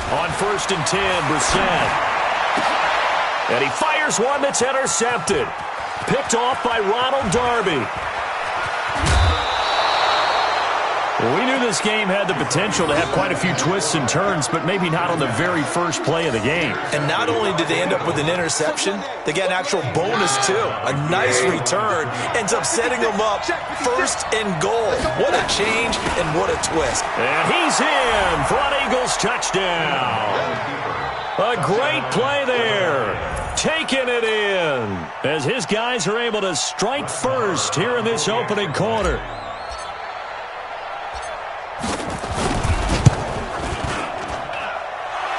On 1st and 10, Brissett. And he fires one that's intercepted. Picked off by Ronald Darby. Well, we knew this game had the potential to have quite a few twists and turns, but maybe not on the very first play of the game. And not only did they end up with an interception, they got an actual bonus, too. A nice return ends up setting them up 1st and goal. What a change and what a twist. And he's in for an Eagles touchdown. A great play there. Taking it in as his guys are able to strike first here in this opening quarter.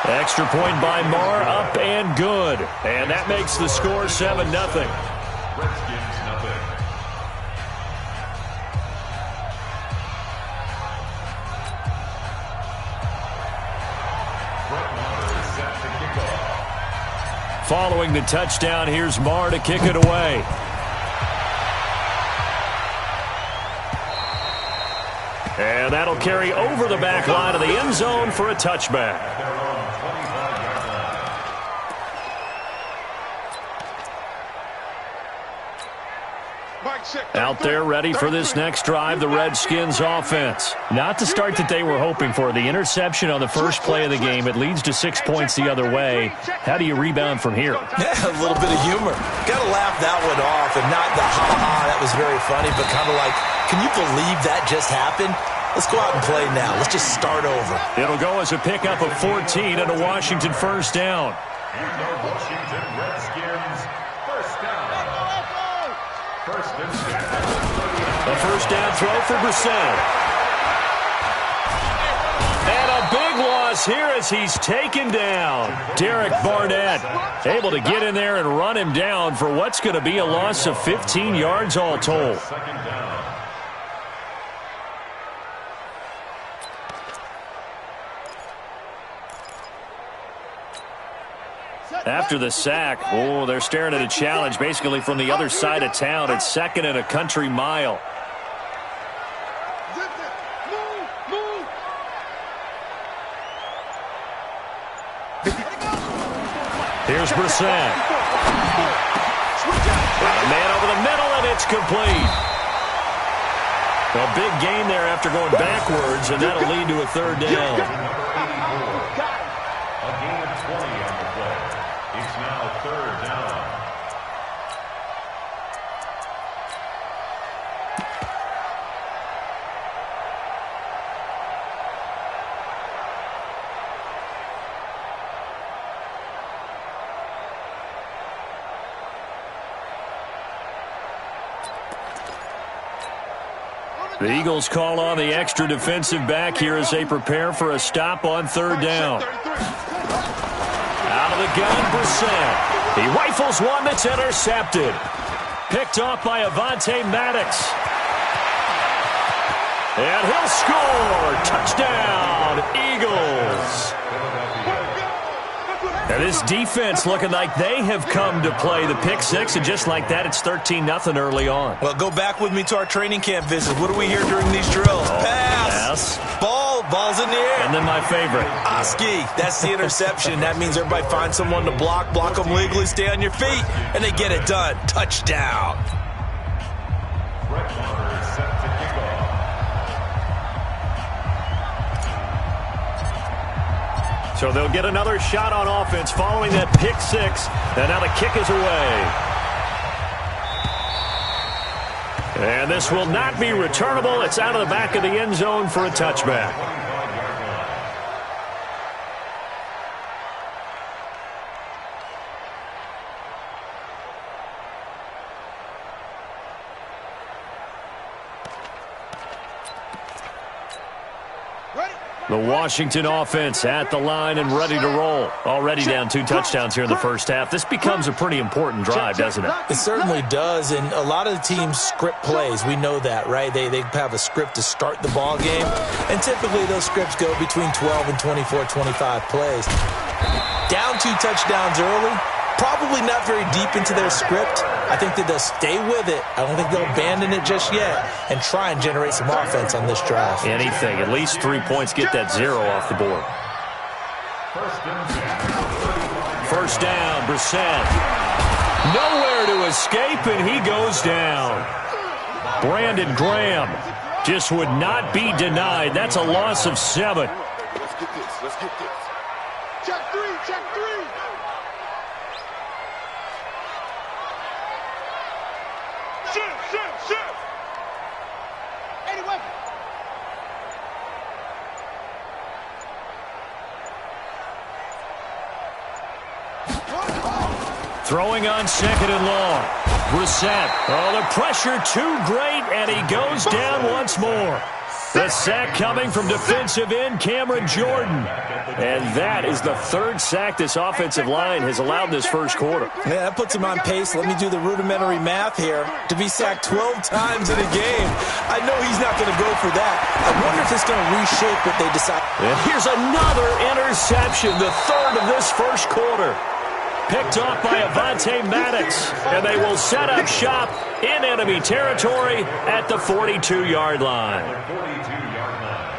Extra point by Marr, up and good. And that makes the score 7-0. Redskins, nothing. Following the touchdown, here's Marr to kick it away. And that'll carry over the back line of the end zone for a touchback. Out there ready for this next drive, the Redskins offense. Not the start that they were hoping for. The interception on the first play of the game, it leads to 6 points the other way. How do you rebound from here? Yeah, a little bit of humor. Got to laugh that one off, and not the ha-ha, that was very funny, but kind of like, can you believe that just happened? Let's go out and play now. Let's just start over. It'll go as a pickup of 14 and a Washington first down. And the Washington Redskins, first down. First and 10. A first down throw for Brissett. And a big loss here as he's taken down. Derek Barnett able to get in there and run him down for what's going to be a loss of 15 yards all told. Second down. After the sack, oh, they're staring at a challenge basically from the other side of town. It's 2nd and a country mile. Here's Brissett. A man over the middle, and it's complete. A big gain there after going backwards, and that'll lead to a 3rd down. A gain of 20 on the play. It's now 3rd down. The Eagles call on the extra defensive back here as they prepare for a stop on 3rd down. Out of the gun, Brissett. He rifles one that's intercepted. Picked off by Avonte Maddox. And he'll score. Touchdown, Eagles. And this defense looking like they have come to play the pick six, and just like that, it's 13-0 early on. Well, go back with me to our training camp visit. What do we hear during these drills? Pass. Ball's in the air. And then my favorite. Oski, that's the interception. That means everybody finds someone to block them legally, stay on your feet, and they get it done. Touchdown. So they'll get another shot on offense following that pick six. And now the kick is away. And this will not be returnable. It's out of the back of the end zone for a touchback. The Washington offense at the line and ready to roll. Already down 2 touchdowns here in the first half. This becomes a pretty important drive, doesn't it? It certainly does, and a lot of the teams script plays. We know that, right? They have a script to start the ball game, and typically those scripts go between 12 and 24, 25 plays. Down 2 touchdowns early, probably not very deep into their script. I think that they'll stay with it. I don't think they'll abandon it just yet and try and generate some offense on this drive. Anything. At least 3 points. Get that 0 off the board. First down, Brissett. Nowhere to escape, and he goes down. Brandon Graham just would not be denied. That's a loss of 7. Let's get this. Let's get this. Check 3. Check 3. Shift. Anyway. Throwing on 2nd and long. Brissett. Oh, the pressure too great, and he goes down once more. The sack coming from defensive end Cameron Jordan. And that is the 3rd sack this offensive line has allowed this first quarter. Yeah, that puts him on pace. Let me do the rudimentary math here. To be sacked 12 times in a game, I know he's not going to go for that. I wonder if it's going to reshape what they decide. And here's another interception, the 3rd of this first quarter. Picked off by Avonte Maddox, and they will set up shop in enemy territory at the 42-yard line. 42-yard line.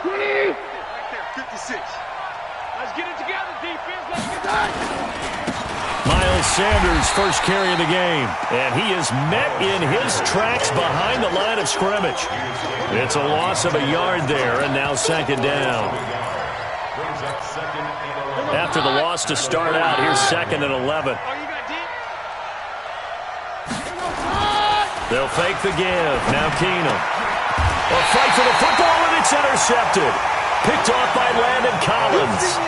Right there, 56. Let's get it together, defense. Let's get that. Miles Sanders' first carry of the game, and he is met in his tracks behind the line of scrimmage. It's a loss of a yard there, and now 2nd down. After the loss to start out, here's 2nd and 11. They'll fake the give. Now Keenum. A fight for the football, and it's intercepted. Picked off by Landon Collins.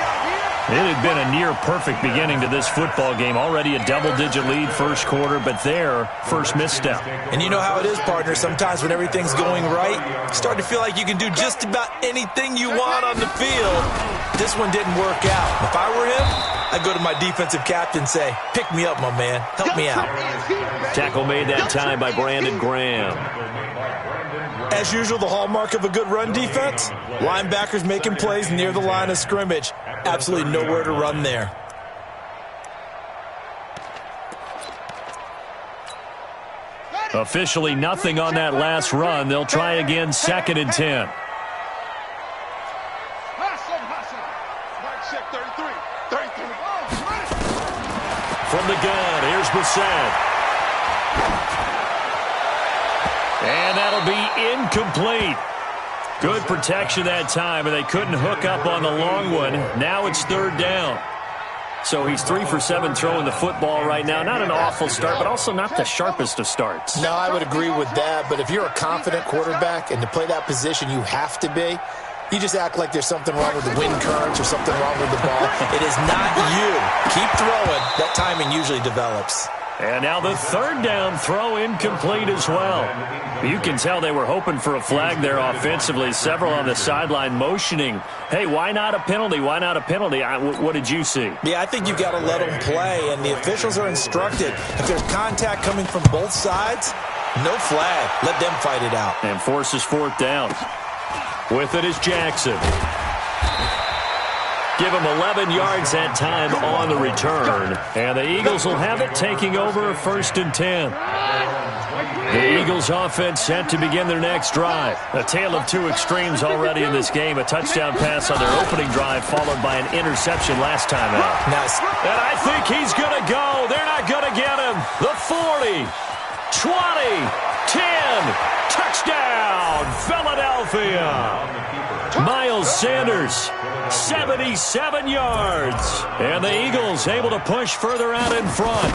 It had been a near-perfect beginning to this football game. Already a double-digit lead first quarter, but their first misstep. And you know how it is, partner. Sometimes when everything's going right, you start to feel like you can do just about anything you want on the field. This one didn't work out. If I were him, I'd go to my defensive captain and say, pick me up, my man. Help me out. Tackle made that time by Brandon Graham. As usual, the hallmark of a good run defense, linebackers making plays near the line of scrimmage. Absolutely nowhere to run there. Officially nothing on that last run. They'll try again, 2nd and 10. From the gun, here's Brissett. And that'll be incomplete. Good protection that time, and they couldn't hook up on the long one. Now it's 3rd down. So he's 3 for 7 throwing the football right now. Not an awful start, but also not the sharpest of starts. No, I would agree with that. But if you're a confident quarterback and to play that position you have to be, you just act like there's something wrong with the wind currents or something wrong with the ball. It is not you. Keep throwing. That timing usually develops. And now the 3rd down throw incomplete as well. You can tell they were hoping for a flag there offensively. Several on the sideline motioning, hey, why not a penalty? Why not a penalty? What did you see? Yeah, I think you've got to let them play, and the officials are instructed. If there's contact coming from both sides, no flag. Let them fight it out. And forces 4th down. With it is Jackson. Give him 11 yards that time on the return. And the Eagles will have it, taking over 1st and 10. The Eagles offense set to begin their next drive. A tale of two extremes already in this game. A touchdown pass on their opening drive followed by an interception last time out. Nice. And I think he's going to go. They're not going to get him. The 40, 20, 10, touchdown, Philadelphia. Miles Sanders, 77 yards. And the Eagles able to push further out in front.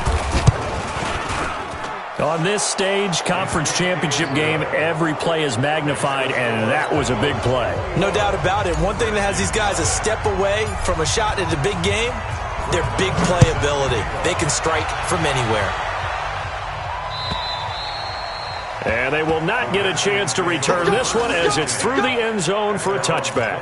On this stage, conference championship game, every play is magnified, and that was a big play. No doubt about it. One thing that has these guys a step away from a shot at a big game, their big playability. They can strike from anywhere. And they will not get a chance to return this one as it's through the end zone for a touchback.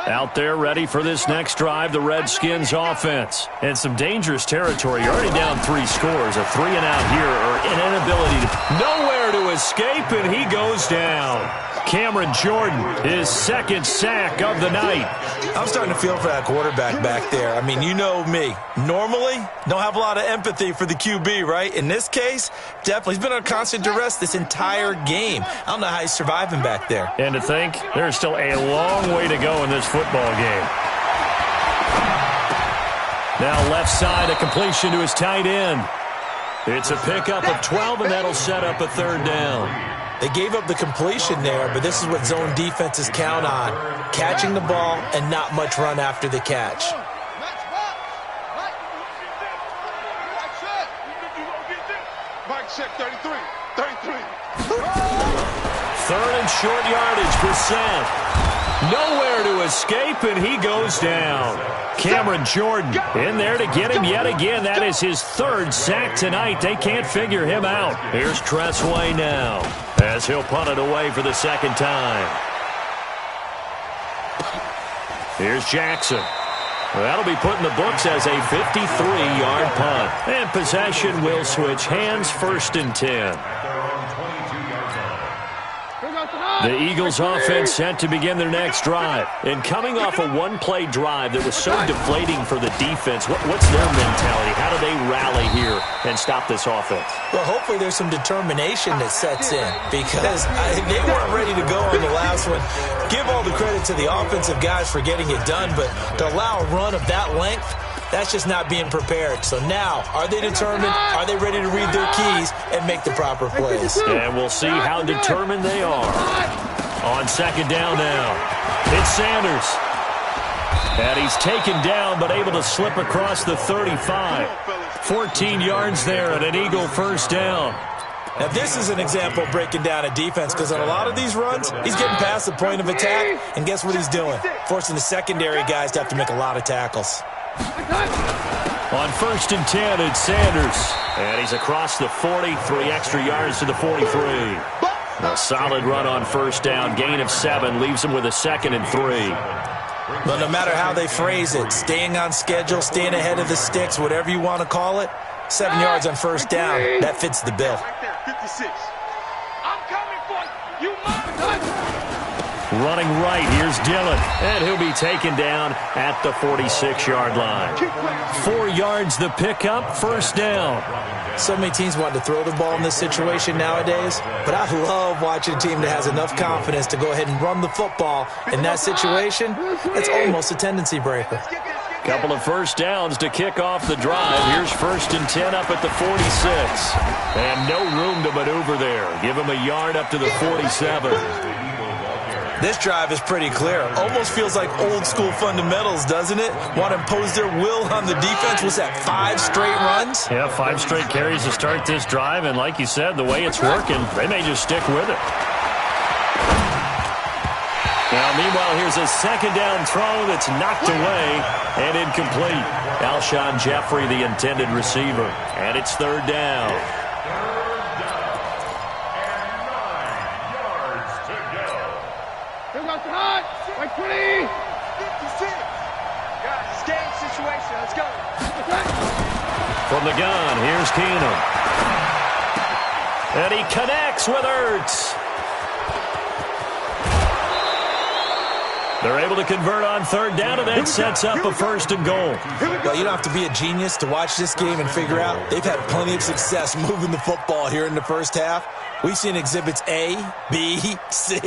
Out there ready for this next drive, the Redskins offense. And some dangerous territory. You're already down 3 scores. A 3-and-out here, or an inability to... Nowhere to escape, and he goes down. Cameron Jordan, his second sack of the night. I'm starting to feel for that quarterback back there. I mean, you know me. Normally, don't have a lot of empathy for the QB, right? In this case, definitely. He's been under constant duress this entire game. I don't know how he's surviving back there. And to think, there's still a long way to go in this football game. Now left side, a completion to his tight end. It's a pickup of 12, and that'll set up a 3rd down. They gave up the completion there, but this is what zone defenses count on. Catching the ball and not much run after the catch. Mike check 33. 3rd and short yardage for Seth. Nowhere to escape, and he goes down. Cameron Jordan in there to get him yet again. That is his 3rd sack tonight. They can't figure him out. Here's Tressway now, as he'll punt it away for the 2nd time. Here's Jackson. That'll be put in the books as a 53-yard punt. And possession will switch hands, 1st and 10. The Eagles offense set to begin their next drive. And coming off a one-play drive that was so deflating for the defense, what's their mentality? How do they rally here and stop this offense? Well, hopefully there's some determination that sets in, because they weren't ready to go on the last one. Give all the credit to the offensive guys for getting it done, but to allow a run of that length, that's just not being prepared. So now, are they determined? Are they ready to read their keys and make the proper plays? And we'll see how determined they are. On 2nd down now, it's Sanders. And he's taken down, but able to slip across the 35. 14 yards there and an Eagle 1st down. Now, this is an example of breaking down a defense, because on a lot of these runs, he's getting past the point of attack, and guess what he's doing? Forcing the secondary guys to have to make a lot of tackles. On 1st and 10, it's Sanders. And he's across the 40, 3 extra yards to the 43. A solid run on 1st down, gain of 7, leaves him with a 2nd and 3. Well, no matter how they phrase it, staying on schedule, staying ahead of the sticks, whatever you want to call it, 7 yards on 1st down, that fits the bill. 56. I'm coming for you. You Running right, here's Dillon, and he'll be taken down at the 46-yard line. 4 yards the pickup, 1st down. So many teams want to throw the ball in this situation nowadays, but I love watching a team that has enough confidence to go ahead and run the football in that situation. It's almost a tendency breaker. Couple of 1st downs to kick off the drive. Here's 1st and 10 up at the 46. And no room to maneuver there. Give him a yard up to the 47. This drive is pretty clear. Almost feels like old school fundamentals, doesn't it? Want to impose their will on the defense. Was that 5 straight runs? Yeah, 5 straight carries to start this drive. And like you said, the way it's working, they may just stick with it. Now, meanwhile, here's a 2nd down throw that's knocked away and incomplete. Alshon Jeffrey, the intended receiver. And it's 3rd down. From the gun, here's Keenum. And he connects with Ertz. They're able to convert on 3rd down, and that sets up a 1st and goal. Well, you don't have to be a genius to watch this game and figure out they've had plenty of success moving the football here in the 1st half. We've seen exhibits A, B, C,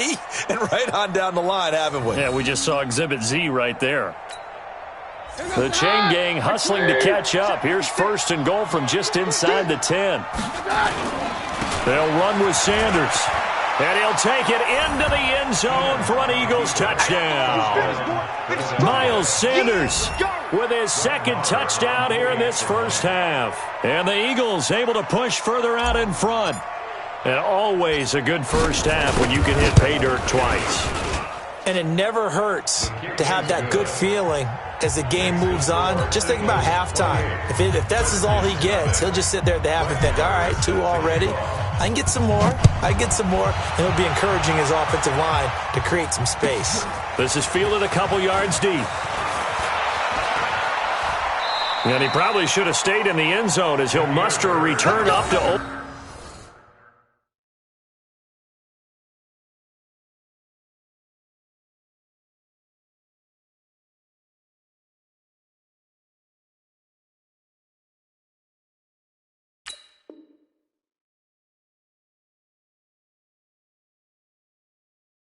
and right on down the line, haven't we? Yeah, we just saw exhibit Z right there. The chain gang hustling to catch up. Here's 1st and goal from just inside the 10. They'll run with Sanders. And he'll take it into the end zone for an Eagles touchdown. Miles Sanders with his 2nd touchdown here in this 1st half. And the Eagles able to push further out in front. And always a good 1st half when you can hit pay dirt twice. And it never hurts to have that good feeling as the game moves on. Just think about halftime. If that's all he gets, he'll just sit there at the half and think, all right, 2 already. I can get some more. And it'll be encouraging his offensive line to create some space. This is fielded a couple yards deep. And he probably should have stayed in the end zone as he'll muster a return up to open.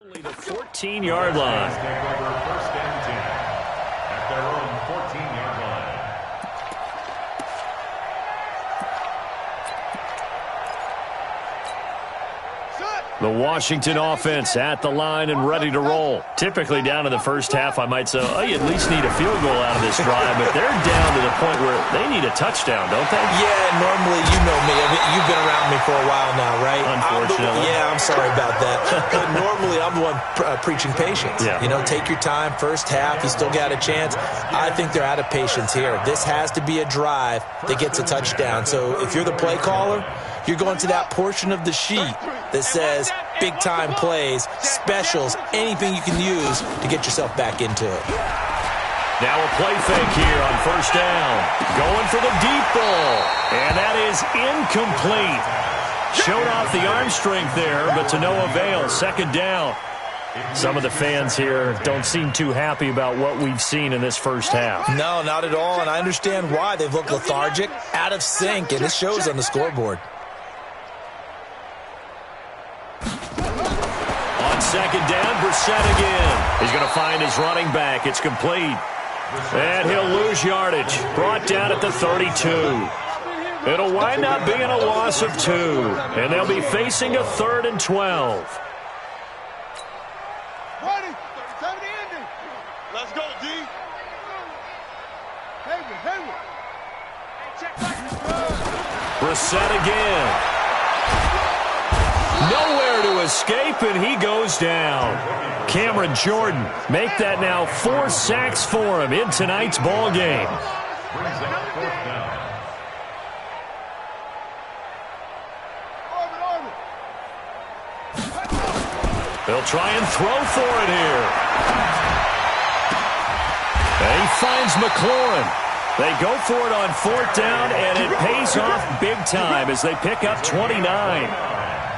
Only the 14-yard line. Take over 1st and 10 at their own 14-yard line. The Washington offense at the line and ready to roll. Typically down in the first half, I might say, oh, you at least need a field goal out of this drive, but they're down to the point where they need a touchdown, don't they? Yeah, normally, you know me. I mean, you've been around me for a while now, right? Unfortunately. I'm sorry about that. But normally, I'm the one preaching patience. Yeah. You know, take your time. First half, you still got a chance. I think they're out of patience here. This has to be a drive that gets a touchdown. So if you're the play caller, you're going to that portion of the sheet that says big-time plays, specials, anything you can use to get yourself back into it. Now a play fake here on 1st down. Going for the deep ball. And that is incomplete. Showed off the arm strength there, but to no avail. 2nd down. Some of the fans here don't seem too happy about what we've seen in this first half. No, not at all, and I understand why. They've looked lethargic, out of sync, and it shows on the scoreboard. On 2nd down, Brissett again. He's going to find his running back. It's complete. And he'll lose yardage. Brought down at the 32. It'll wind up being a loss of 2. And they'll be facing a 3rd and 12. Let's go, D. Hayward. Brissett again. Nowhere to escape, and he goes down. Cameron Jordan make that now 4 sacks for him in tonight's ball game. Brings up 4th down. They'll try and throw for it here. And he finds McLaurin. They go for it on 4th down, and it pays off big time as they pick up 29.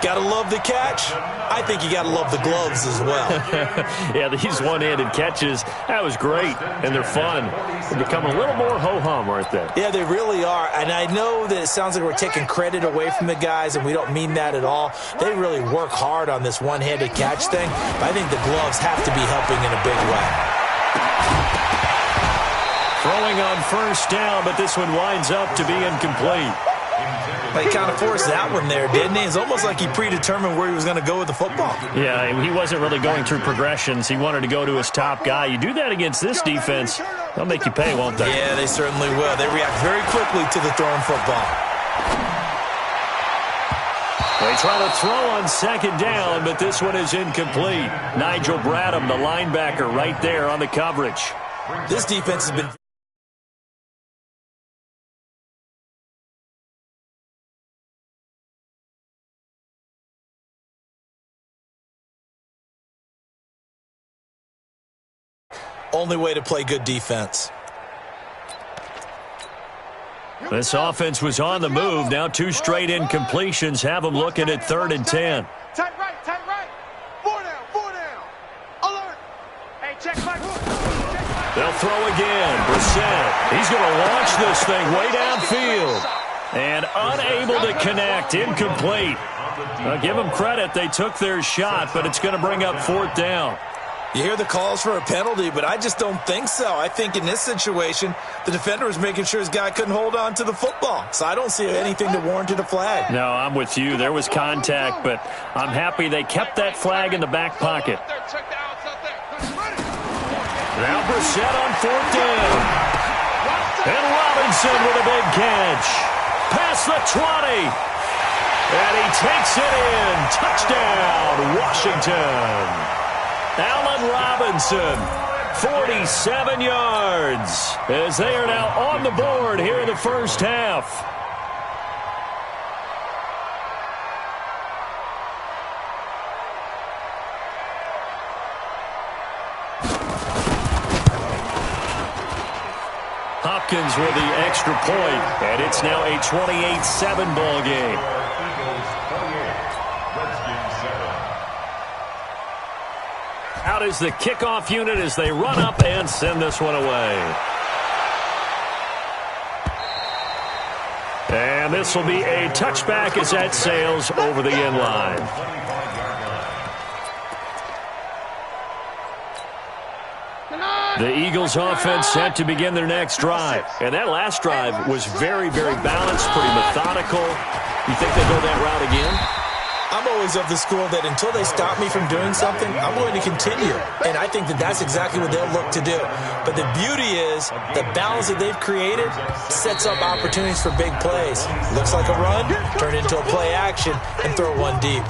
Gotta love the catch. I think you gotta love the gloves as well. Yeah, these one-handed catches, that was great, and they're fun. They're becoming a little more ho-hum, aren't they? Yeah, they really are. And I know that it sounds like we're taking credit away from the guys, and we don't mean that at all. They really work hard on this one-handed catch thing, but I think the gloves have to be helping in a big way. Throwing on 1st down, but this one winds up to be incomplete. He kind of forced that one there, didn't he? It's almost like he predetermined where he was going to go with the football. Yeah, he wasn't really going through progressions. He wanted to go to his top guy. You do that against this defense, they'll make you pay, won't they? Yeah, they certainly will. They react very quickly to the thrown football. They try to throw on 2nd down, but this one is incomplete. Nigel Bradham, the linebacker, right there on the coverage. This defense has been... Only way to play good defense. This offense was on the move. Now 2 straight incompletions have them looking at 3rd and 10. Tight right. 4 down. Alert. Hey, check Mike. They'll throw again. Brissett. He's going to launch this thing way downfield. And unable to connect. Incomplete. I'll give them credit. They took their shot, but it's going to bring up 4th down. You hear the calls for a penalty, but I just don't think so. I think in this situation, the defender was making sure his guy couldn't hold on to the football. So I don't see anything to warrant a flag. No, I'm with you. There was contact, but I'm happy they kept that flag in the back pocket. Now Brissett on 4th down. And Robinson with a big catch. Past the 20. And he takes it in. Touchdown, Washington. Allen Robinson, 47 yards, as they are now on the board here in the first half. Hopkins with the extra point, and it's now a 28-7 ball game. Eagles 28, Redskins 7. Out is the kickoff unit as they run up and send this one away. And this will be a touchback as that sails over the end line. The Eagles offense set to begin their next drive. And that last drive was very, very balanced, pretty methodical. You think they'll go that route again? I'm always of the school that until they stop me from doing something, I'm going to continue. And I think that that's exactly what they'll look to do. But the beauty is the balance that they've created sets up opportunities for big plays. Looks like a run, turn it into a play action, and throw one deep.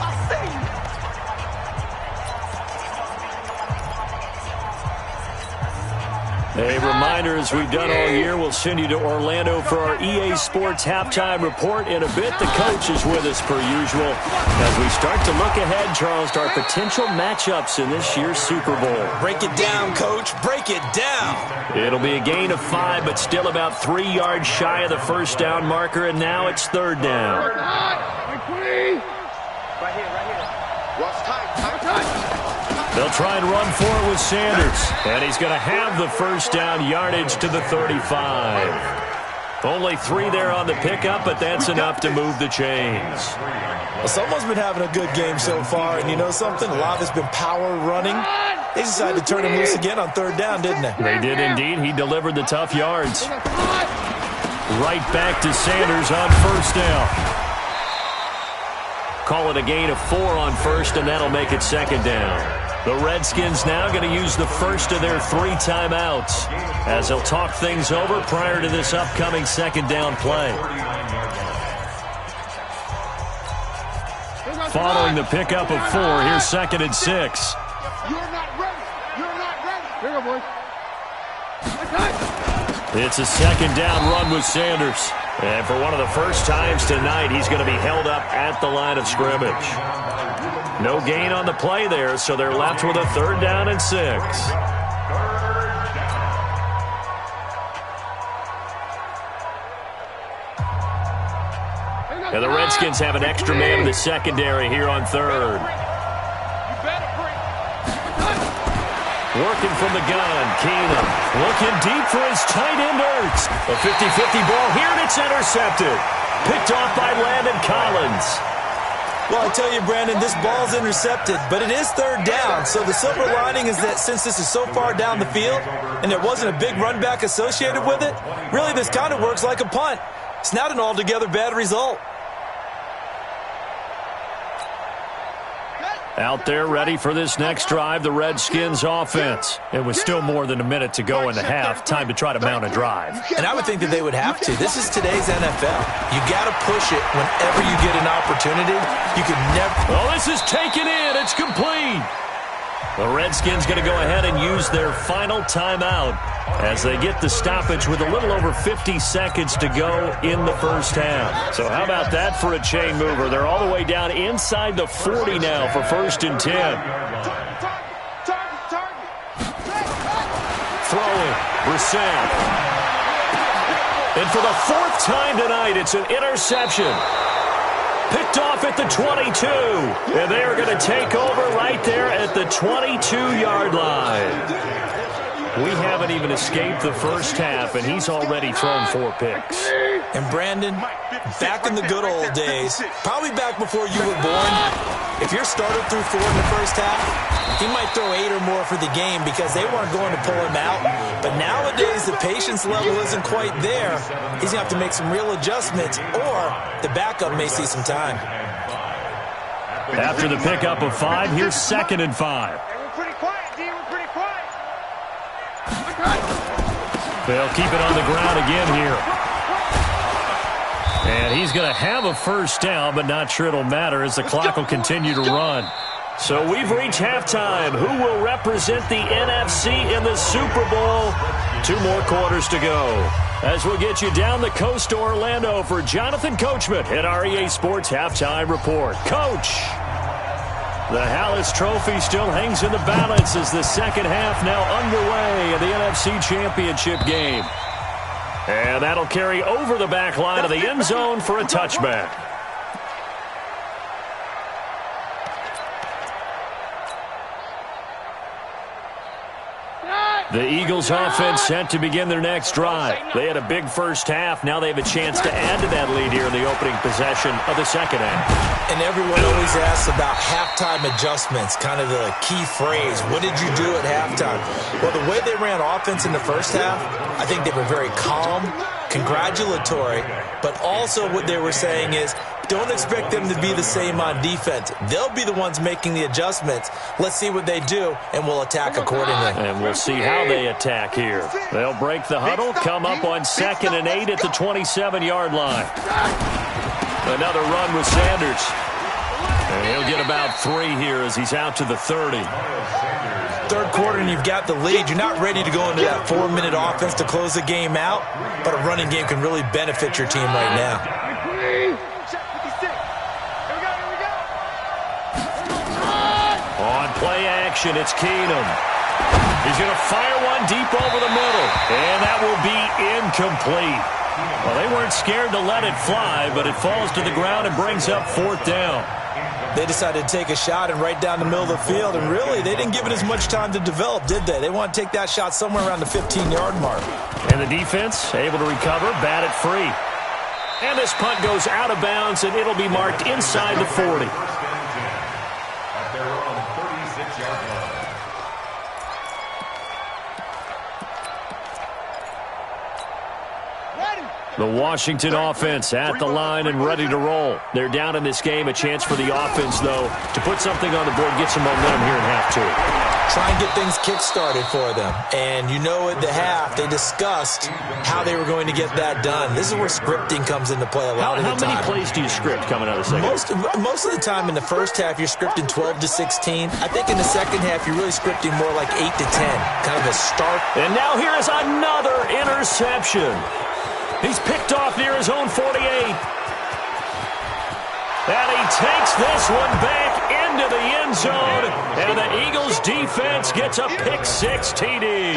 A reminder, as we've done all year, we'll send you to Orlando for our EA Sports halftime report in a bit. The coach is with us per usual as we start to look ahead, Charles, to our potential matchups in this year's Super Bowl. Break it down, Coach. Break it down. It'll be a gain of 5, but still about 3 yards shy of the first down marker, and now it's third down. Right here. Watch time. They'll try and run for it with Sanders, and he's going to have the first down yardage to the 35. Only 3 there on the pickup, but that's enough to move the chains. Well, someone's been having a good game so far, and you know something? A lot of it's been power running. They decided to turn him loose again on third down, didn't they? They did indeed. He delivered the tough yards. Right back to Sanders on first down. Call it a gain of 4 on first, and that'll make it second down. The Redskins now going to use the first of their 3 timeouts as they'll talk things over prior to this upcoming second down play. Following the pickup of 4, here's second and 6. You're not ready. Here you go, boys. It's a second down run with Sanders. And for one of the first times tonight, he's going to be held up at the line of scrimmage. No gain on the play there, so they're left with a third down and 6. And the Redskins have an extra man in the secondary here on third. Working from the gun, Keenum looking deep for his tight end Ertz. A 50-50 ball here, and it's intercepted. Picked off by Landon Collins. Well, I tell you, Brandon, this ball's intercepted, but it is third down. So the silver lining is that since this is so far down the field and there wasn't a big run back associated with it, really this kind of works like a punt. It's not an altogether bad result. Out there ready for this next drive, the Redskins offense. And with still more than a minute to go in the half, time to try to mount a drive. And I would think that they would have to. This is today's NFL. You got to push it whenever you get an opportunity. You can never... Oh, this is taken in. It's complete. The Redskins going to go ahead and use their final timeout as they get the stoppage with a little over 50 seconds to go in the first half. So how about that for a chain mover? They're all the way down inside the 40 now for first and 10. Throwing, Brissett. And for the 4th time tonight, it's an interception. Picked off at the 22. And they are going to take over right there at the 22-yard line. We haven't even escaped the first half, and he's already thrown 4 picks. And Brandon, back in the good old days, probably back before you were born, if your starter threw 4 in the first half, he might throw 8 or more for the game because they weren't going to pull him out. But nowadays, the patience level isn't quite there. He's going to have to make some real adjustments, or the backup may see some time. After the pickup of 5, here's second and 5. We're pretty quiet, D. We're pretty quiet. They'll keep it on the ground again here. And he's going to have a first down, but not sure it'll matter as the clock will continue to run. So we've reached halftime. Who will represent the NFC in the Super Bowl? 2 more quarters to go. As we'll get you down the coast to Orlando for Jonathan Coachman at our EA Sports Halftime Report. Coach, the Hallis Trophy still hangs in the balance as the second half now underway in the NFC Championship game. And that'll carry over the back line of the end zone for a touchback. The Eagles offense set to begin their next drive. They had a big first half. Now they have a chance to add to that lead here in the opening possession of the second half. And everyone always asks about halftime adjustments, kind of the key phrase. What did you do at halftime? Well, the way they ran offense in the first half, I think they were very calm, congratulatory, but also what they were saying is, don't expect them to be the same on defense. They'll be the ones making the adjustments. Let's see what they do, and we'll attack accordingly. And we'll see how they attack here. They'll break the huddle, come up on 2nd and 8 at the 27-yard line. Another run with Sanders. And he'll get about 3 here as he's out to the 30. Third quarter and you've got the lead. You're not ready to go into that 4-minute offense to close the game out, but a running game can really benefit your team right now. On play action, it's Keenum. He's going to fire one deep over the middle, and that will be incomplete. Well, they weren't scared to let it fly, but it falls to the ground and brings up 4th down. They decided to take a shot and right down the middle of the field, and really, they didn't give it as much time to develop, did they? They want to take that shot somewhere around the 15-yard mark. And the defense able to recover, bat it free. And this punt goes out of bounds, and it'll be marked inside the 40. At their own 36-yard line. The Washington offense at the line and ready to roll. They're down in this game. A chance for the offense, though, to put something on the board, get some momentum here in half 2. Try and get things kick-started for them. And you know at the half, they discussed how they were going to get that done. This is where scripting comes into play a lot of the time. How many plays do you script coming out of the second? Most of the time in the first half, you're scripting 12 to 16. I think in the second half, you're really scripting more like 8 to 10. Kind of a start. And now here is another interception. He's picked off near his own 48. And he takes this one back into the end zone. And the Eagles defense gets a pick-6 TD.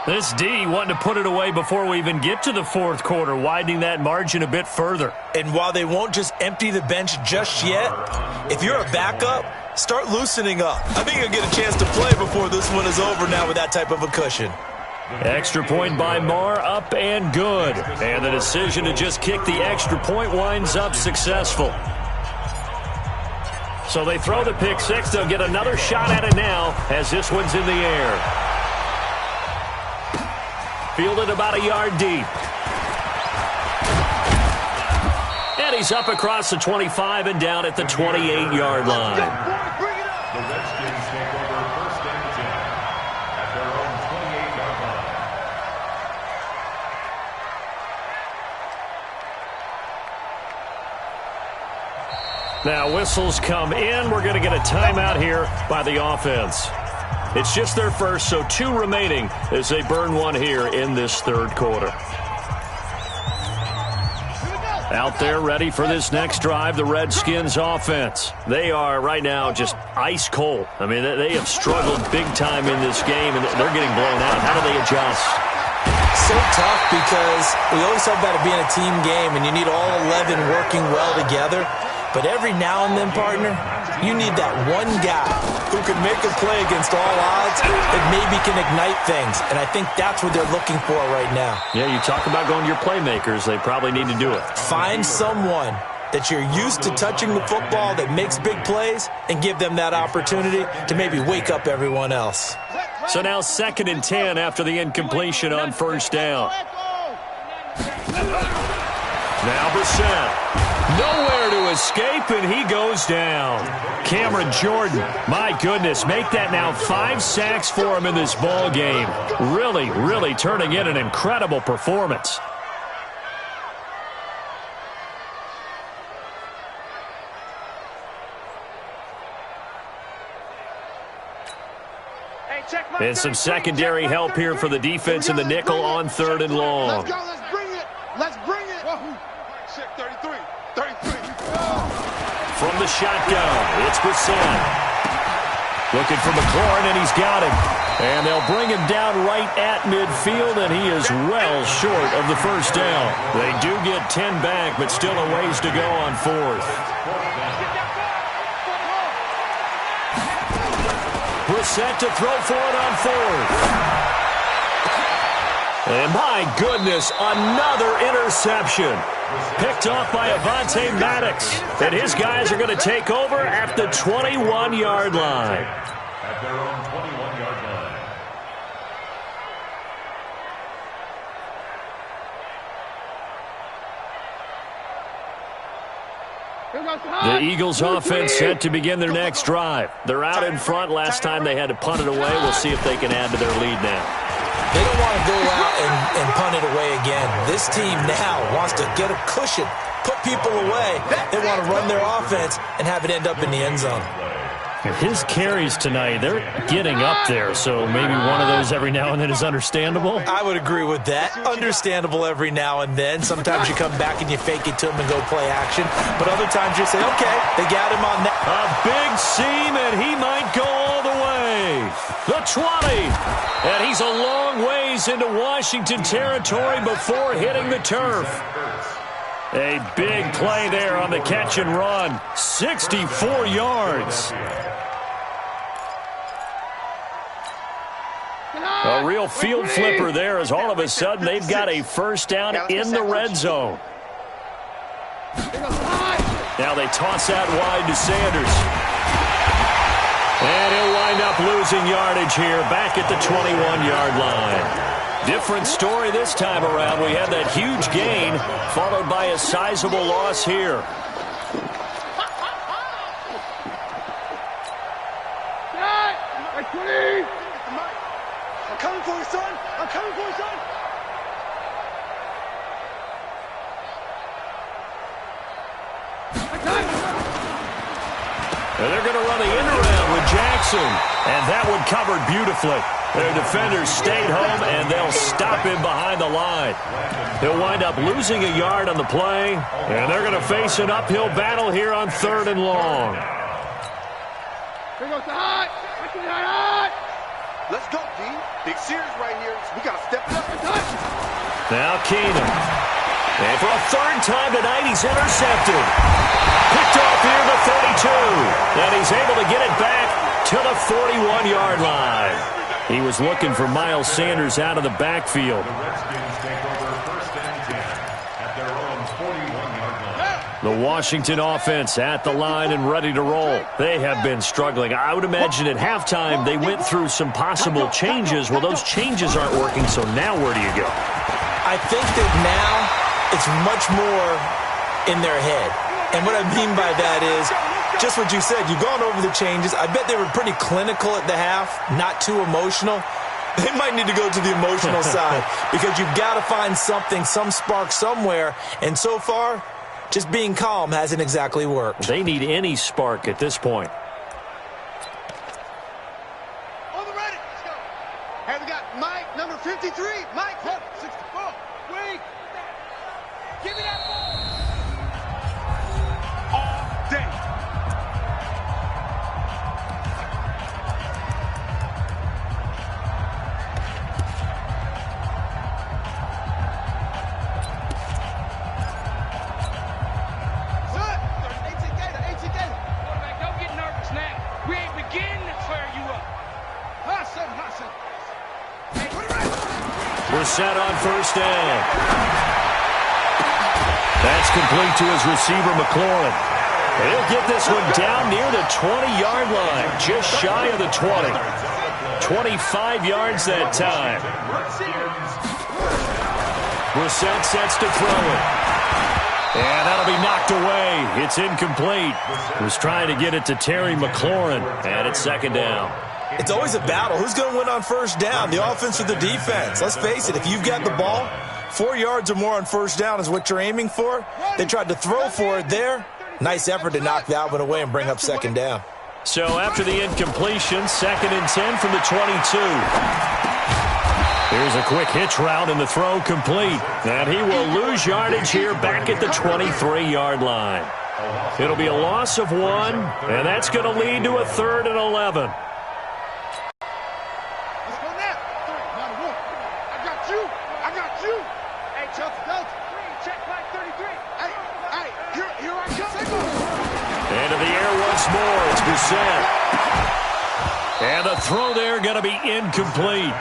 This D wanting to put it away before we even get to the 4th quarter, widening that margin a bit further. And while they won't just empty the bench just yet, if you're a backup, start loosening up. I think you'll get a chance to play before this one is over now with that type of a cushion. Extra point by Marr, up and good. And the decision to just kick the extra point winds up successful. So they throw the pick-6. They'll get another shot at it now as this one's in the air. Fielded about a yard deep. And he's up across the 25 and down at the 28-yard line. The Redskins take over 1st and 10 at their own 28-yard line. Now whistles come in. We're going to get a timeout here by the offense. It's just their first, so 2 remaining as they burn one here in this 3rd quarter. Out there ready for this next drive, the Redskins offense. They are right now just ice cold. I mean, they have struggled big time in this game, and they're getting blown out. How do they adjust? So tough because we always talk about it being a team game, and you need all 11 working well together. But every now and then, partner, you need that one guy who can make a play against all odds that maybe can ignite things. And I think that's what they're looking for right now. Yeah, you talk about going to your playmakers. They probably need to do it. Find someone that you're used to touching the football that makes big plays and give them that opportunity to maybe wake up everyone else. So now 2nd and 10 after the incompletion on 1st down. Now Brissett. Nowhere to escape, and he goes down. Cameron Jordan, my goodness, make that now 5 sacks for him in this ball game. Really, really turning in an incredible performance. And some secondary help here for the defense in the nickel on 3rd and long. Let's go, let's bring it. Let's bring it. Check 33. 33. From the shotgun, it's Brissett. Looking for McLaurin, and he's got him. And they'll bring him down right at midfield, and he is well short of the first down. They do get 10 back, but still a ways to go on fourth. Brissett to throw for it on fourth. And my goodness, another interception. Picked off by Avonte Maddox. And his guys are going to take over at the 21-yard line. At their own 21-yard line. The Eagles offense set to begin their next drive. They're out in front. Last time they had to punt it away. We'll see if they can add to their lead now. They don't want to go out and punt it away again. This team now wants to get a cushion, put people away. They want to run their offense and have it end up in the end zone. His carries tonight, they're getting up there, so maybe one of those every now and then is understandable. I would agree with that. Understandable every now and then. Sometimes you come back and you fake it to him and go play action. But other times you say, okay, they got him on that. A big seam, and he might go all the way. The 20. And he's a long ways into Washington territory before hitting the turf. A big play there on the catch and run. 64 yards. A real field flipper there as all of a sudden they've got a first down in the red zone. Now they toss out wide to Sanders. And he'll wind up losing yardage here back at the 21-yard line. Different story this time around. We had that huge gain followed by a sizable loss here. I'm coming for you, son. I'm coming for you, son. And they're going to run the end around with Jackson. And that one covered beautifully. Their defenders stayed home, and they'll stop him behind the line. He'll wind up losing a yard on the play, and they're going to face an uphill battle here on 3rd and long. Here goes the high. High. Let's go, D. Big series right here. We got to step it up. Now Keenum. And for a 3rd time tonight, he's intercepted. Picked off here the 32. And he's able to get it back to the 41-yard line. He was looking for Miles Sanders out of the backfield. The Redskins take over 1st and 10 at their own 41-yard line. The Washington offense at the line and ready to roll. They have been struggling. I would imagine at halftime they went through some possible changes. Well, those changes aren't working, so now where do you go? I think that now it's much more in their head. And what I mean by that is just what you said. You've gone over the changes. I bet they were pretty clinical at the half, not too emotional. They might need to go to the emotional side because you've got to find something, some spark somewhere. And so far, just being calm hasn't exactly worked. They need any spark at this point. On the ready. Let's go. Hey, we got Mike, number 53. Mike, 64. Wait. Give me that ball. All day. Set on 1st down. That's complete to his receiver, McLaurin. He'll get this one down near the 20-yard line, just shy of the 20. 25 yards that time. Brissett sets to throw it. And that'll be knocked away. It's incomplete. Was trying to get it to Terry McLaurin, and it's 2nd down. It's always a battle. Who's going to win on 1st down, the offense or the defense? Let's face it, if you've got the ball, 4 yards or more on 1st down is what you're aiming for. They tried to throw for it there. Nice effort to knock that one away and bring up 2nd down. So after the incompletion, 2nd and 10 from the 22. Here's a quick hitch route and the throw complete. And he will lose yardage here back at the 23-yard line. It'll be a loss of 1, and that's going to lead to a 3rd and 11. once more. It's Brissett. And the throw there going to be incomplete.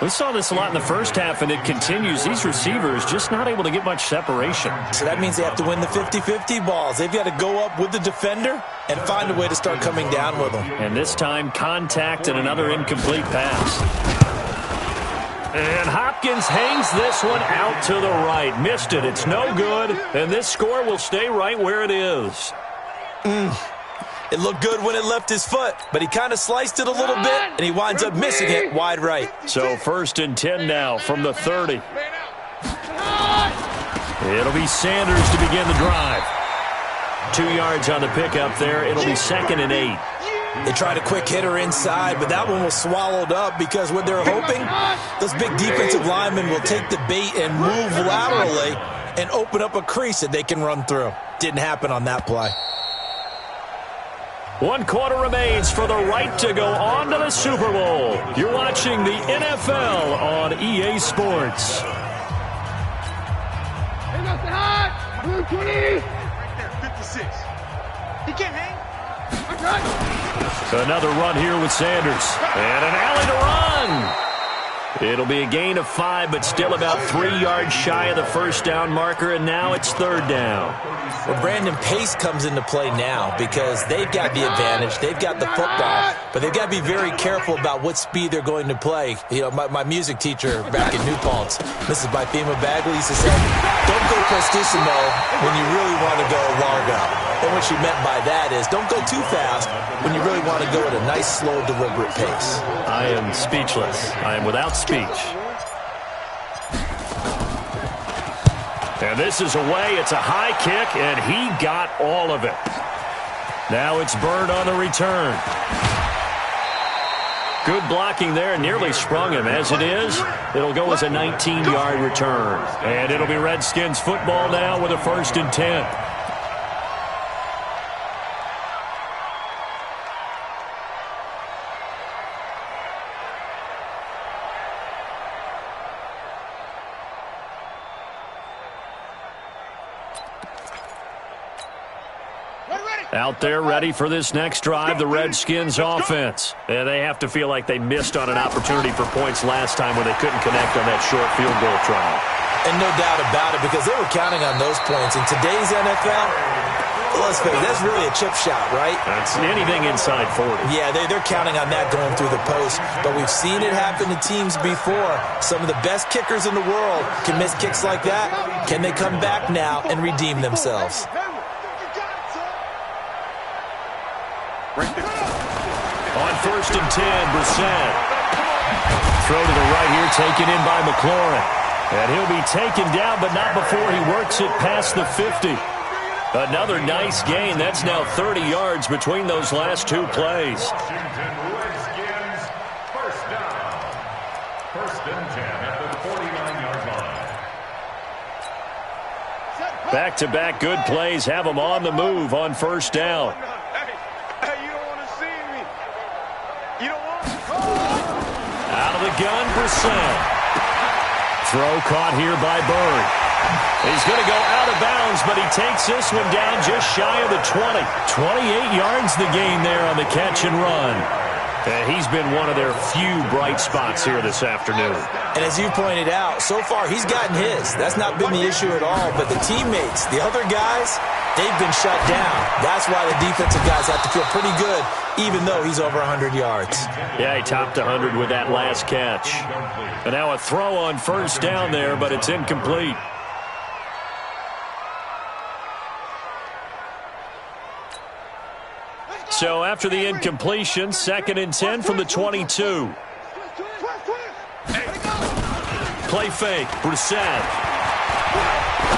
We saw this a lot in the first half, and it continues. These receivers just not able to get much separation. So that means they have to win the 50-50 balls. They've got to go up with the defender and find a way to start coming down with them. And this time, contact and another incomplete pass. And Hopkins hangs this one out to the right. Missed it. It's no good. And this score will stay right where it is. It looked good when it left his foot, but he kind of sliced it a little bit, and he winds up missing it wide right. So 1st and 10 now from the 30. It'll be Sanders to begin the drive. 2 yards on the pickup there. It'll be 2nd and 8. They tried a quick hitter inside, but that one was swallowed up because what they're hoping, those big defensive linemen will take the bait and move laterally and open up a crease that they can run through. Didn't happen on that play. 1 quarter remains for the right to go on to the Super Bowl. You're watching the NFL on EA Sports. Blue 20. Right there, 56. He can't hang. Another run here with Sanders. And an alley to run. It'll be a gain of 5, but still about 3 yards shy of the first down marker, and now it's 3rd down. Well, Brandon, pace comes into play now because they've got the advantage. They've got the football, but they've got to be very careful about what speed they're going to play. You know, my music teacher back in New Paltz, Mrs. Bythema Bagley, used to say, don't go prestissimo when you really want to go largo. And what she meant by that is don't go too fast when you really want to go at a nice, slow, deliberate pace. I am speechless. I am without speech. And this is away. It's a high kick, and he got all of it. Now it's Bird on the return. Good blocking there. Nearly sprung him. As it is, it'll go as a 19-yard return. And it'll be Redskins football now with a 1st and 10. Out there ready for this next drive, the Redskins offense. And they have to feel like they missed on an opportunity for points last time when they couldn't connect on that short field goal try. And no doubt about it, because they were counting on those points. In today's NFL, let's face it, that's really a chip shot, right? That's anything inside 40. Yeah, they're counting on that going through the post. But we've seen it happen to teams before. Some of the best kickers in the world can miss kicks like that. Can they come back now and redeem themselves? On 1st and 10, Brissett. Throw to the right here, taken in by McLaurin. And he'll be taken down, but not before he works it past the 50. Another nice gain. That's now 30 yards between those last 2 plays. Washington Redskins, 1st down. 1st and 10 at the 49-yard line. Back-to-back good plays have them on the move on 1st down. Out of the gun, Brissett. Throw caught here by Bird. He's going to go out of bounds, but he takes this one down just shy of the 20. 28 yards the gain there on the catch and run. He's been one of their few bright spots here this afternoon. And as you pointed out, so far he's gotten his. That's not been the issue at all. But the teammates, the other guys, they've been shut down. That's why the defensive guys have to feel pretty good, even though he's over 100 yards. Yeah, he topped 100 with that last catch. And now a throw on 1st down there, but it's incomplete. So after the incompletion, 2nd and 10 from the 22. Play fake, Brissett.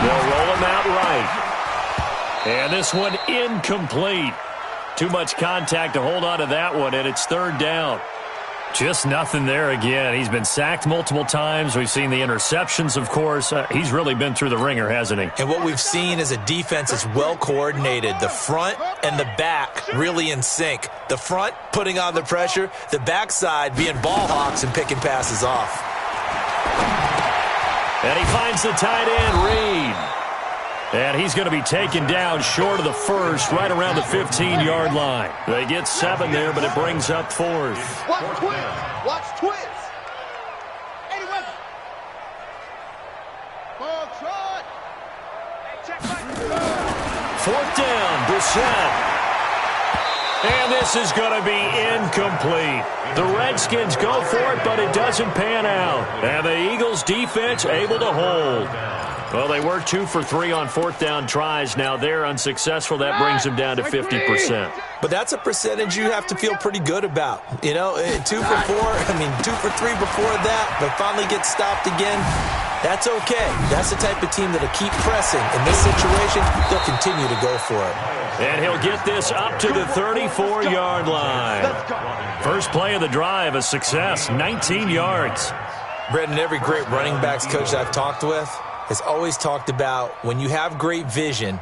They'll roll him out right. And this one incomplete. Too much contact to hold on to that one, and it's 3rd down. Just nothing there again. He's been sacked multiple times. We've seen the interceptions, of course. He's really been through the ringer, hasn't he? And what we've seen is a defense that's well coordinated. The front and the back really in sync. The front putting on the pressure, the backside being ball hawks and picking passes off. And he finds the tight end, Reed. And he's going to be taken down short of the first, right around the 15-yard line. They get 7 there, but it brings up 4th. Watch twins. Watch twins. 81. Ball trot. Check back. 4th down, Brissett. And this is going to be incomplete. The Redskins go for it, but it doesn't pan out. And the Eagles defense able to hold. Well, they were 2 for 3 on 4th down tries. Now they're unsuccessful. That brings them down to 50%. But that's a percentage you have to feel pretty good about. You know, 2 for 4, 2 for 3 before that, but finally get stopped again. That's okay. That's the type of team that'll keep pressing. In this situation, they'll continue to go for it. And he'll get this up to the 34-yard line. First play of the drive, a success, 19 yards. Brendan, every great running backs coach I've talked with has always talked about when you have great vision,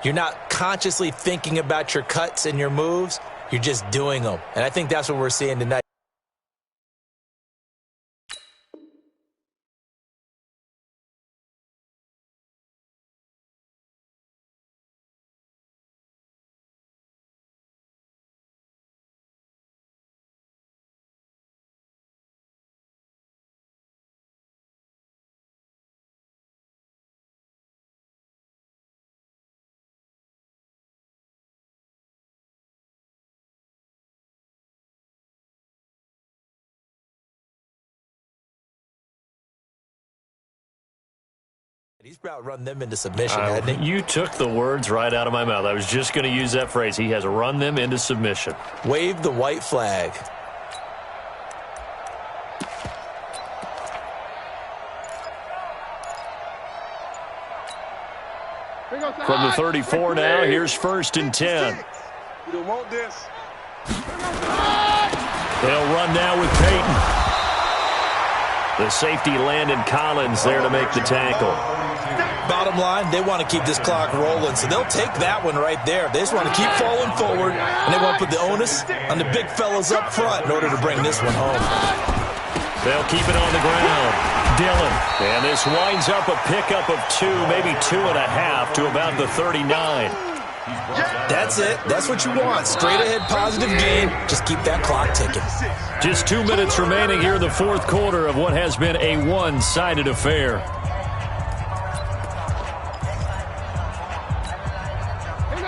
you're not consciously thinking about your cuts and your moves, you're just doing them. And I think that's what we're seeing tonight. He's about run them into submission, hasn't he? You took the words right out of my mouth. I was just going to use that phrase. He has run them into submission. Wave the white flag. From the 34 now, here's 1st and 10. You don't want this. They'll run now with Peyton. The safety Landon Collins there to make the tackle. Bottom line, they want to keep this clock rolling, so they'll take that one right there. They just want to keep falling forward, and they want to put the onus on the big fellas up front in order to bring this one home. They'll keep it on the ground. Dillon. And this winds up a pickup of 2, maybe 2.5 to about the 39. That's it. That's what you want. Straight ahead positive gain. Just keep that clock ticking. Just 2 minutes remaining here in the 4th quarter of what has been a one-sided affair.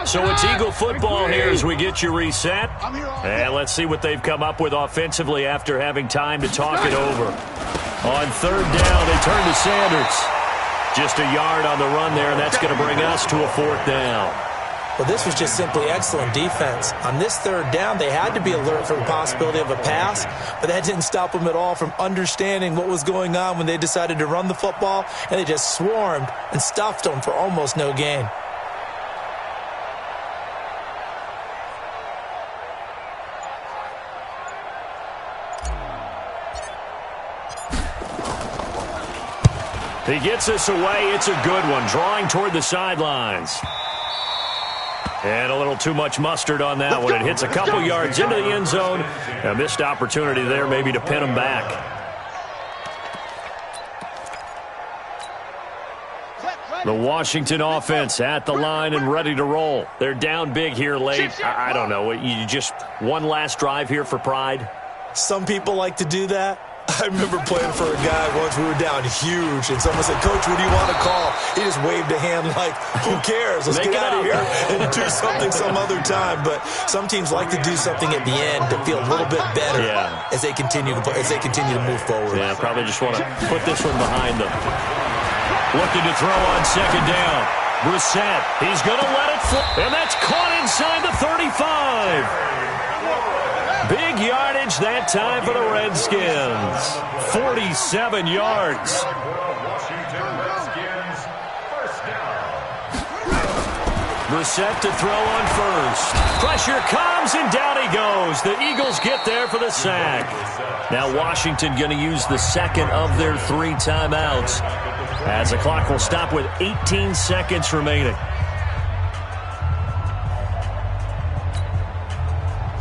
So it's Eagle football here as we get you reset. And let's see what they've come up with offensively after having time to talk it over. On 3rd down, they turn to Sanders. Just a yard on the run there, and that's going to bring us to a 4th down. Well, this was just simply excellent defense. On this 3rd down, they had to be alert for the possibility of a pass, but that didn't stop them at all from understanding what was going on when they decided to run the football, and they just swarmed and stuffed them for almost no gain. He gets us away. It's a good one, drawing toward the sidelines. And a little too much mustard on that one. It hits a couple yards into the end zone. A missed opportunity there maybe to pin him back. The Washington offense at the line and ready to roll. They're down big here late. I don't know. You just one last drive here for pride? Some people like to do that. I remember playing for a guy once. We were down huge, and someone said, "Coach, what do you want to call?" He just waved a hand like, "Who cares? Let's get out of here and do something some other time." But some teams like to do something at the end to feel a little bit better as they continue to move forward. Yeah, probably just want to put this one behind them. Looking to throw on 2nd down. Brissett, he's going to let it fly, and that's caught inside the 35. Big yardage that time for the Redskins. 47 yards. Washington Redskins, 1st down. Brissett to throw on 1st. Pressure comes, and down he goes. The Eagles get there for the sack. Now Washington going to use the 2nd of their 3 timeouts, as the clock will stop with 18 seconds remaining.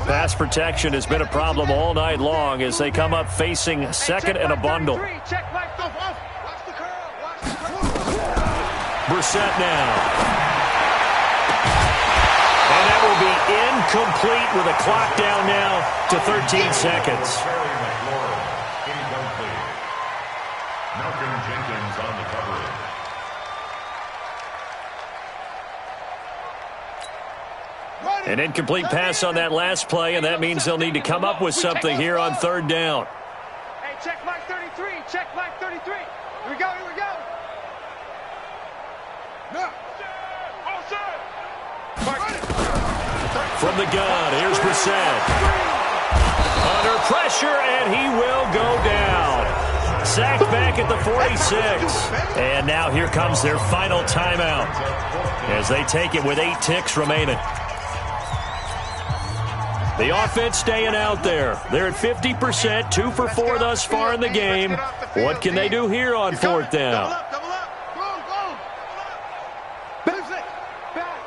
Pass protection has been a problem all night long as they come up facing 2nd and a bundle. Brissett now. And that will be incomplete with a clock down now to 13 seconds. Incomplete. Malcolm Jenkins on the coverage. An incomplete pass on that last play, and that means they'll need to come up with something here on third down. Hey, check Mike 33. Check Mike 33. Here we go. Here we go. No. From the gun, here's Brissett. Under pressure, and he will go down. Sacked back at the 46. And now here comes their final timeout as they take it with 8 ticks remaining. The offense staying out there. They're at 50%, 2 for 4 thus far in the game. What can they do here on fourth down? Double up. Go. Back.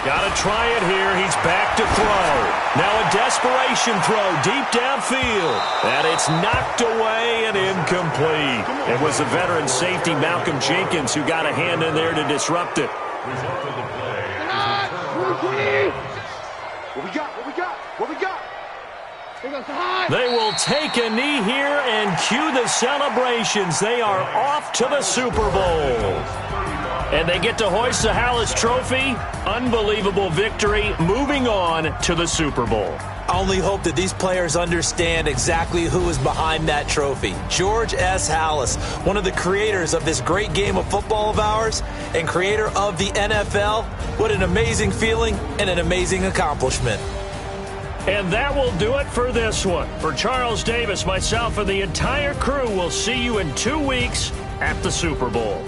Got to try it here. He's back to throw. Now a desperation throw deep downfield. And it's knocked away and incomplete. It was the veteran safety Malcolm Jenkins who got a hand in there to disrupt it. Result of the play. What we got? They will take a knee here and cue the celebrations. They are off to the Super Bowl. And they get to hoist the Hallis Trophy. Unbelievable victory, moving on to the Super Bowl. I only hope that these players understand exactly who is behind that trophy. George S. Hallis, one of the creators of this great game of football of ours and creator of the NFL. What an amazing feeling and an amazing accomplishment. And that will do it for this one. For Charles Davis, myself, and the entire crew, we'll see you in 2 weeks at the Super Bowl.